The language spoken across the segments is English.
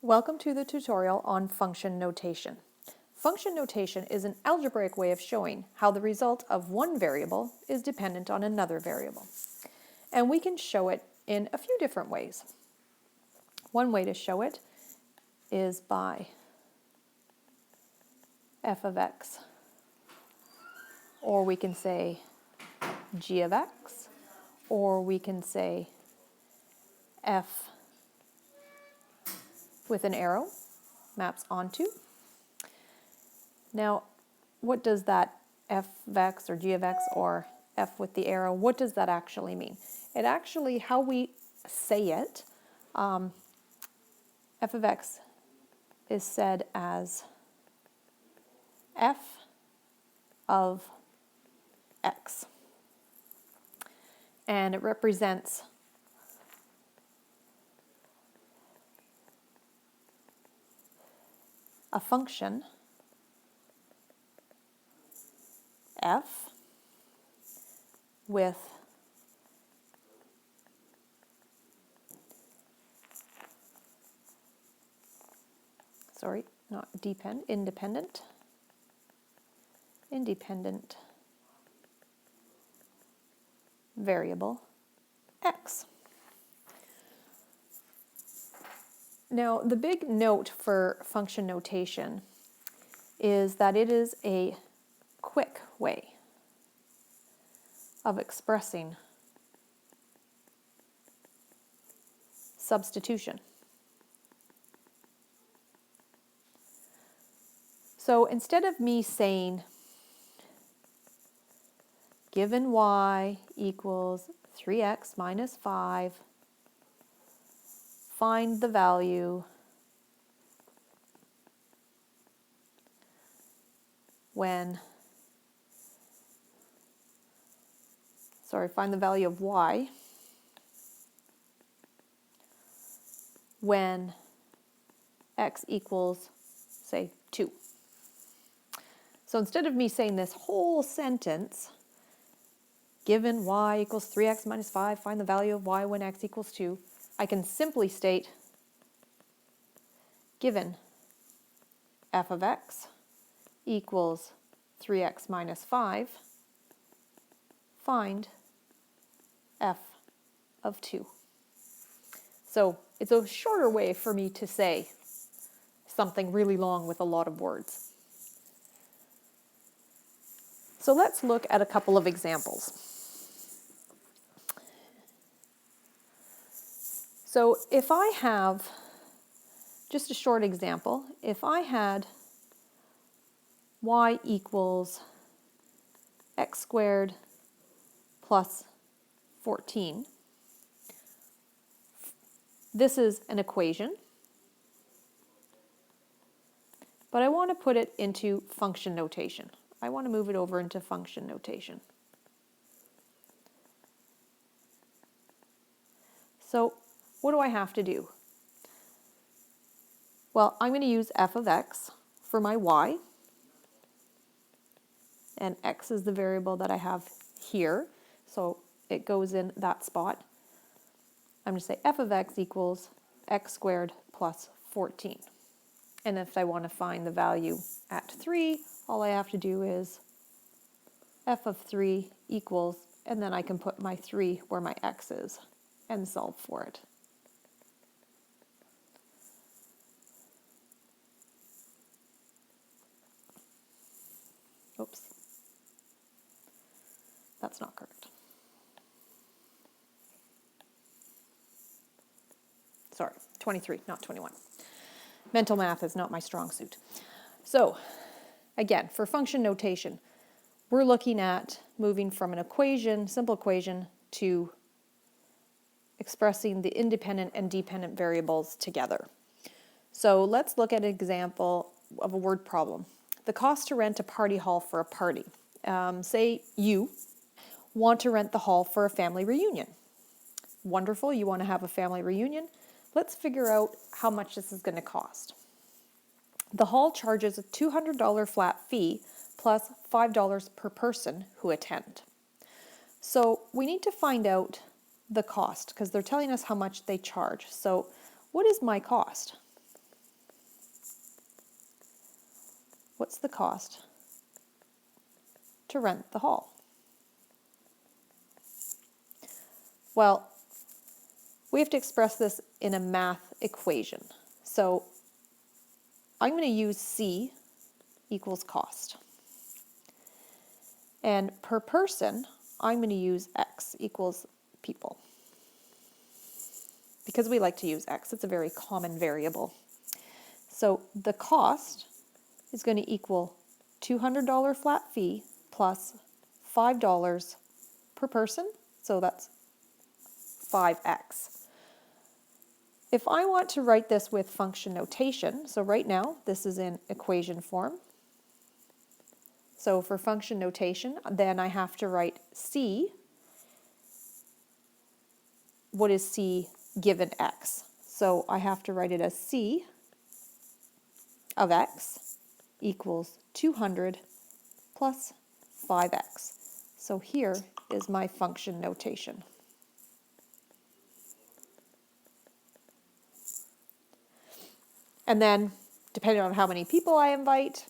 Welcome to the tutorial on function notation. Function notation is an algebraic way of showing how the result of one variable is dependent on another variable. And we can show it in a few different ways. One way to show it is by f of x, or we can say g of x, or we can say f with an arrow maps onto. Now, what does that f of x or g of x or f with the arrow, what does that actually mean? It actually, how we say it, f of x is said as f of x. And it represents a function f with independent variable x. Now, the big note for function notation is that it is a quick way of expressing substitution. So instead of me saying given y equals 3x minus 5, find the value when, find the value of y when x equals, say, 2. So instead of me saying this whole sentence, given y equals 3x minus 5, find the value of y when x equals 2, I can simply state given f of x equals 3x minus 5, find f of 2. So it's a shorter way for me to say something really long with a lot of words. So let's look at a couple of examples. So if I have, just a short example, if I had y equals x squared plus 14, this is an equation, but I want to put it into function notation. I want to move it over into function notation. So what do I have to do? Well, I'm going to use f of x for my y, and x is the variable that I have here, so it goes in that spot. I'm going to say f of x equals x squared plus 14. And if I want to find the value at 3, all I have to do is f of 3 equals, and then I can put my 3 where my x is and solve for it. Oops, that's not correct. Sorry, 23, not 21. Mental math is not my strong suit. So, again, for function notation, we're looking at moving from an equation, simple equation, to expressing the independent and dependent variables together. So let's look at an example of a word problem. The cost to rent a party hall for a party. Say you want to rent the hall for a family reunion. Wonderful, you want to have a family reunion. Let's figure out how much this is going to cost. The hall charges a $200 flat fee plus $5 per person who attend. So we need to find out the cost because they're telling us how much they charge. So what is my cost? what's the cost to rent the hall? Well, we have to express this in a math equation. So I'm going to use C equals cost. And per person, I'm going to use X equals people. Because we like to use X, it's a very common variable. So the cost is going to equal $200 flat fee plus $5 per person, so that's 5x. If I want to write this with function notation, so right now this is in equation form. So for function notation, then I have to write C. What is C given x? So I have to write it as C of x equals 200 plus 5x. So here is my function notation. And then, depending on how many people I invite,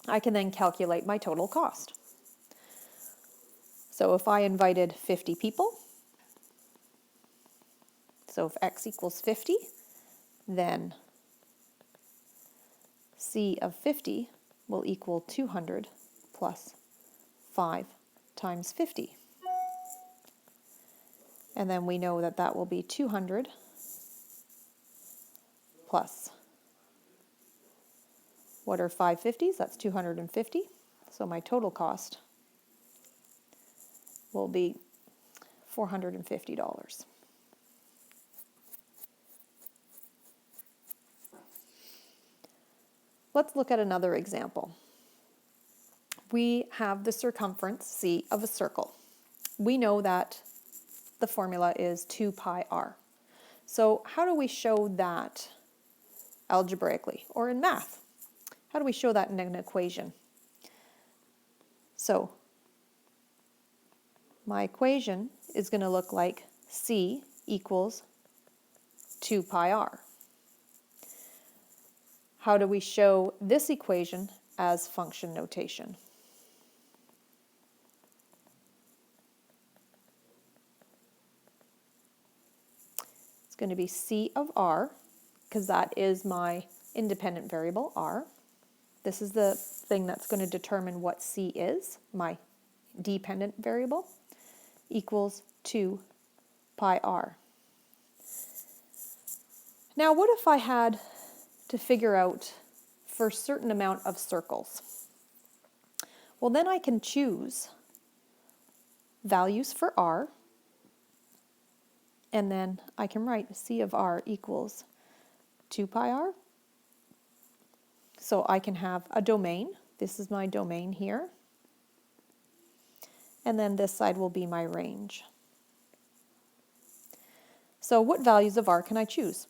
I can then calculate my total cost. So if I invited 50 people, so if x equals 50, then C of 50 will equal 200 plus 5 times 50. And then we know that that will be 200 plus, what are 5 50s? That's 250. So my total cost will be $450. Let's look at another example. We have the circumference, C, of a circle. We know that the formula is 2 pi r. So how do we show that algebraically or in math? How do we show that in an equation? So my equation is going to look like C equals 2 pi r. How do we show this equation as function notation? It's going to be C of r, because that is my independent variable, r. This is the thing that's going to determine what C is, my dependent variable, equals 2 pi r. Now, what if I had to figure out for a certain amount of circles? Well, then I can choose values for r, and then I can write C of r equals 2 pi r. So I can have a domain. This is my domain here. And then this side will be my range. So what values of r can I choose?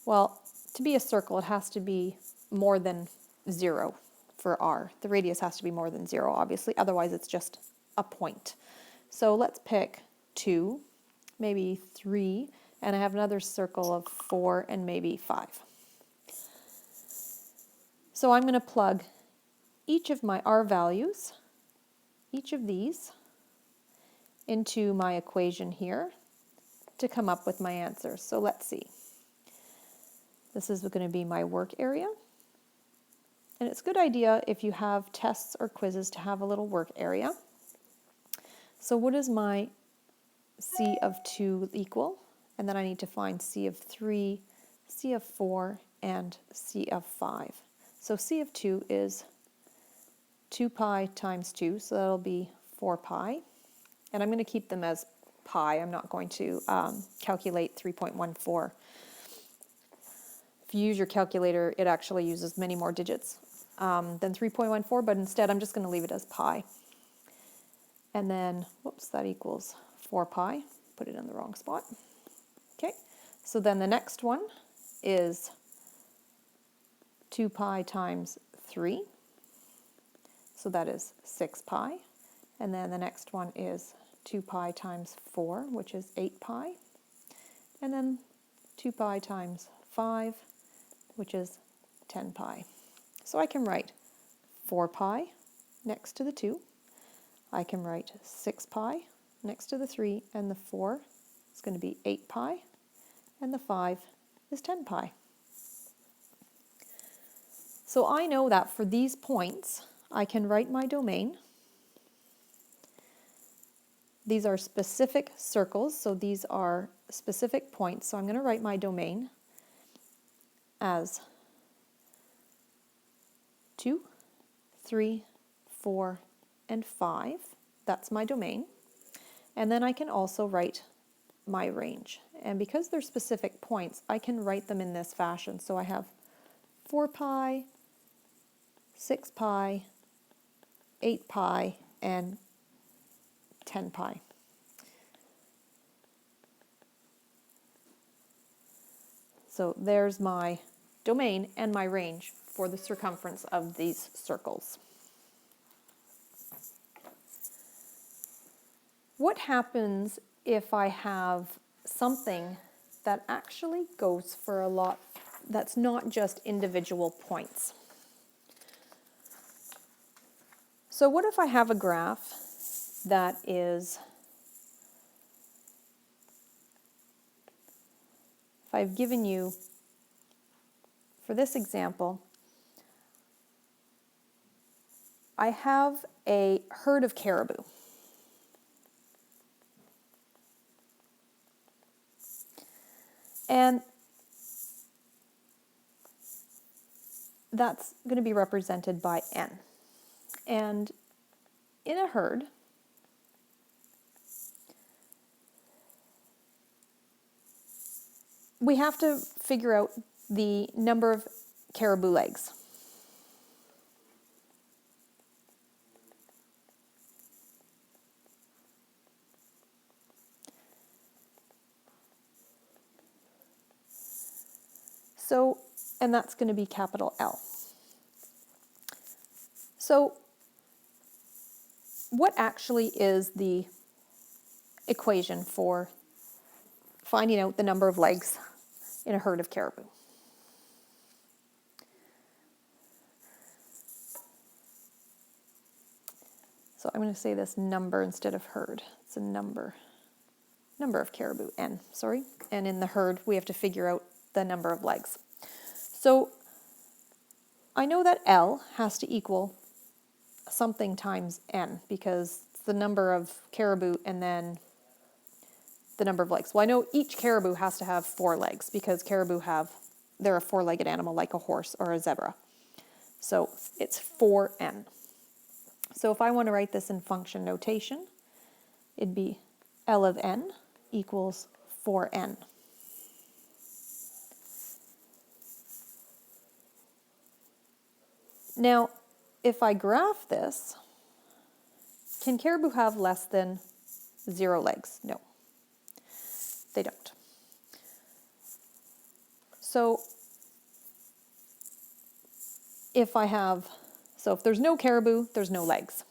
Well, to be a circle, it has to be more than 0 for r. The radius has to be more than 0, obviously. Otherwise, it's just a point. So let's pick 2, maybe 3, and I have another circle of 4 and maybe 5. So I'm going to plug each of my r values, each of these, into my equation here to come up with my answer. So let's see. This is going to be my work area. And it's a good idea if you have tests or quizzes to have a little work area. So what is my C of 2 equal? And then I need to find C of 3, C of 4, and C of 5. So C of 2 is 2 pi times 2, so that'll be 4 pi. And I'm going to keep them as pi. I'm not going to calculate 3.14. If you use your calculator, it actually uses many more digits than 3.14, but instead I'm just going to leave it as pi. And then, whoops, that equals 4 pi. Put it in the wrong spot. Okay, so then the next one is 2 pi times 3. So that is 6 pi. And then the next one is 2 pi times 4, which is 8 pi. And then 2 pi times 5, which is 10 pi. So I can write 4 pi next to the 2. I can write 6 pi next to the 3, and the 4 is going to be 8 pi, and the 5 is 10 pi. So I know that for these points, I can write my domain. These are specific circles, so these are specific points. So I'm going to write my domain as 2, 3, 4, and 5. That's my domain. And then I can also write my range. And because they're specific points, I can write them in this fashion. So I have 4 pi, 6 pi, 8 pi, and 10 pi. So there's my domain and my range for the circumference of these circles. What happens if I have something that actually goes for a lot, that's not just individual points? So what if I have a graph that is, if I've given you, for this example, I have a herd of caribou. And that's going to be represented by N. And in a herd, we have to figure out the number of caribou legs. So, and that's going to be capital L. So, what actually is the equation for finding out the number of legs in a herd of caribou? So I'm going to say this number instead of herd. It's a number of caribou, N, sorry. And in the herd, we have to figure out the number of legs. So I know that L has to equal something times N, because it's the number of caribou and then the number of legs. Well, I know each caribou has to have 4 legs, because caribou they're a 4-legged animal like a horse or a zebra. So it's 4N. So if I want to write this in function notation, it'd be L of N equals 4N. Now, if I graph this, can caribou have less than 0 legs? No, they don't. So if there's no caribou, there's no legs.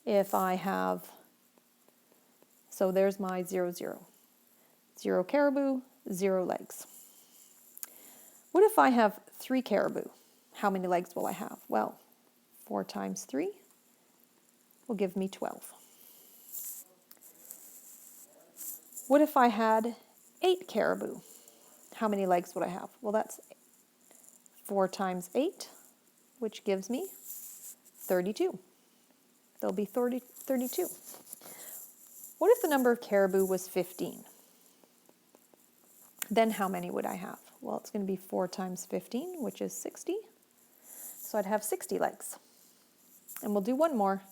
If I have, so there's my 0, 0. 0 caribou, 0 legs. What if I have 3 caribou? How many legs will I have? Well, 4 times 3 will give me 12. What if I had 8 caribou? How many legs would I have? Well, that's 4 times 8, which gives me 32. There'll be 32. What if the number of caribou was 15? Then how many would I have? Well, it's going to be 4 times 15, which is 60. So I'd have 60 legs. And we'll do one more.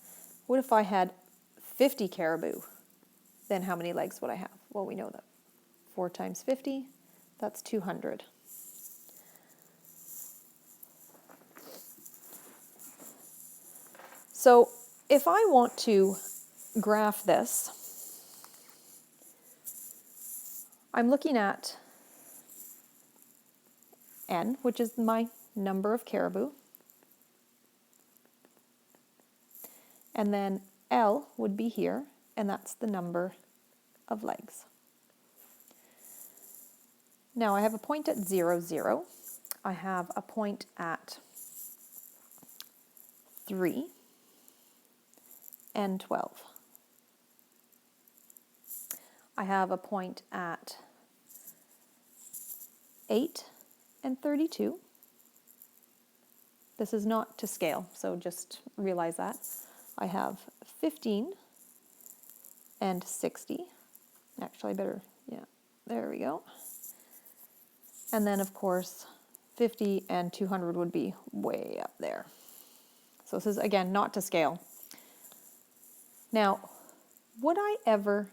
What if I had 50 caribou? Then how many legs would I have? Well, we know that 4 times 50, that's 200. So if I want to graph this, I'm looking at N, which is my number of caribou. And then L would be here, and that's the number of legs. Now I have a point at 0, 0. I have a point at 3, and 12. I have a point at 8 and 32. This is not to scale, so just realize that. I have 15 and 60. Actually, I better, yeah, there we go. And then, of course, 50 and 200 would be way up there. So this is, again, not to scale. Now, would I ever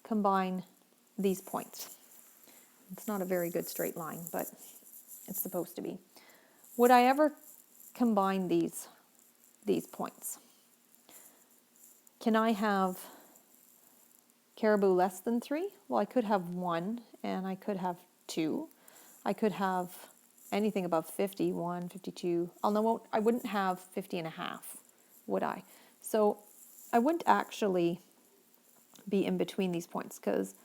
combine these points? It's not a very good straight line, but it's supposed to be. Would I ever combine these points? Can I have Caribou less than 3? Well, I could have 1, and I could have 2. I could have anything above 50, 1, 52. I wouldn't have 50 and a half, would I? So I wouldn't actually be in between these points, because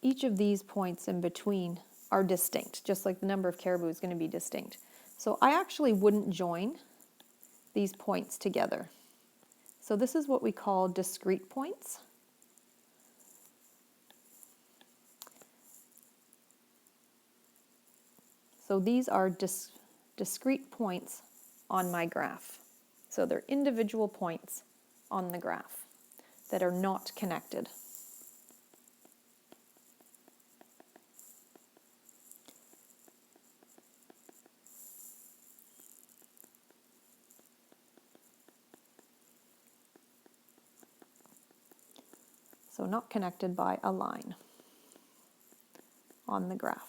each of these points in between are distinct, just like the number of caribou is going to be distinct. So I actually wouldn't join these points together. So this is what we call discrete points. So these are discrete points on my graph. So they're individual points on the graph that are not connected. So not connected by a line on the graph.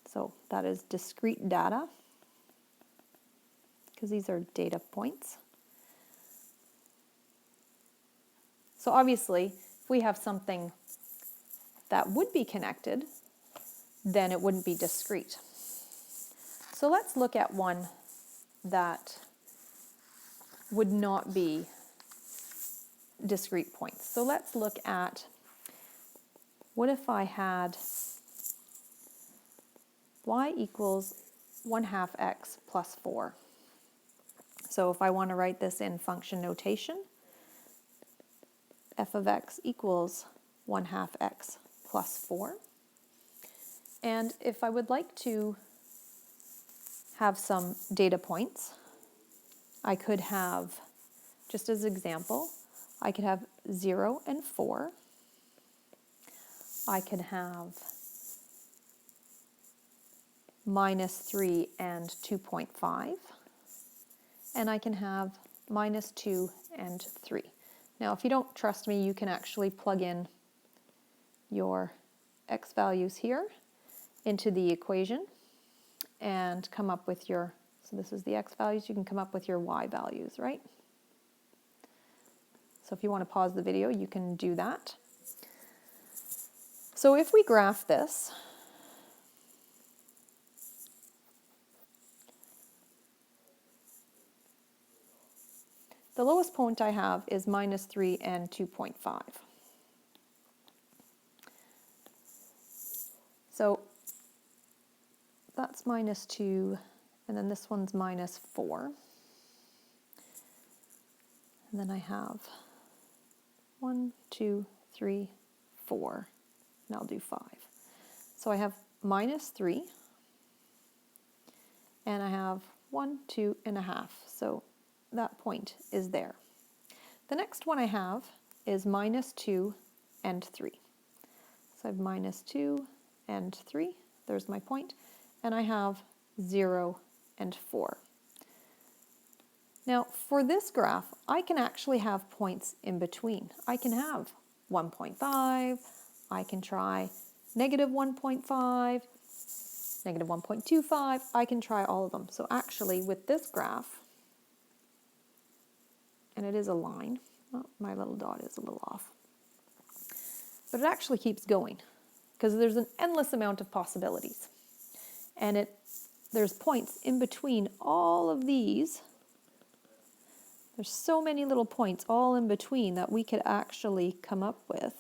So that is discrete data, because these are data points. So obviously, if we have something that would be connected, then it wouldn't be discrete. So let's look at one that would not be discrete points. So let's look at, what if I had y equals 1/2 x plus 4. So if I want to write this in function notation, f of x equals 1/2 x plus 4. And if I would like to have some data points, I could have, just as an example, I could have 0 and 4. I could have -3 and 2.5. And I can have -2 and 3. Now, if you don't trust me, you can actually plug in your x values here into the equation and come up with your, so this is the x values, you can come up with your y values, right? So if you want to pause the video, you can do that. So if we graph this, the lowest point I have is -3 and 2.5. So that's -2, and then this one's -4. And then I have 1, 2, 3, 4, and I'll do 5. So I have -3, and I have 1, 2.5. So that point is there. The next one I have is -2 and 3. So I have -2 and 3. There's my point. And I have 0 and 4. Now, for this graph, I can actually have points in between. I can have 1.5. I can try -1.5, -1.25. I can try all of them. So actually, with this graph, and it is a line. Oh, my little dot is a little off. But it actually keeps going, because there's an endless amount of possibilities. And there's points in between all of these. There's so many little points all in between that we could actually come up with,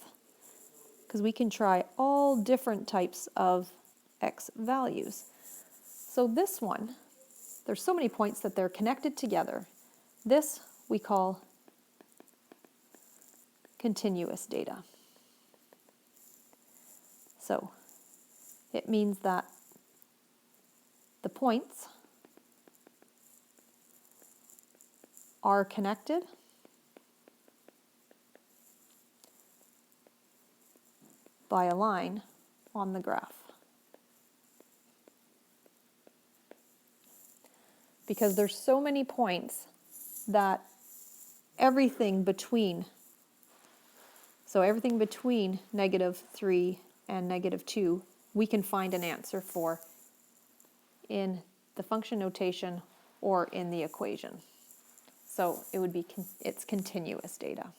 because we can try all different types of x values. So this one, there's so many points that they're connected together. This we call continuous data. So it means that the points are connected by a line on the graph. Because there's so many points that everything between -3 and -2, we can find an answer for in the function notation or in the equation. So it would be, it's continuous data.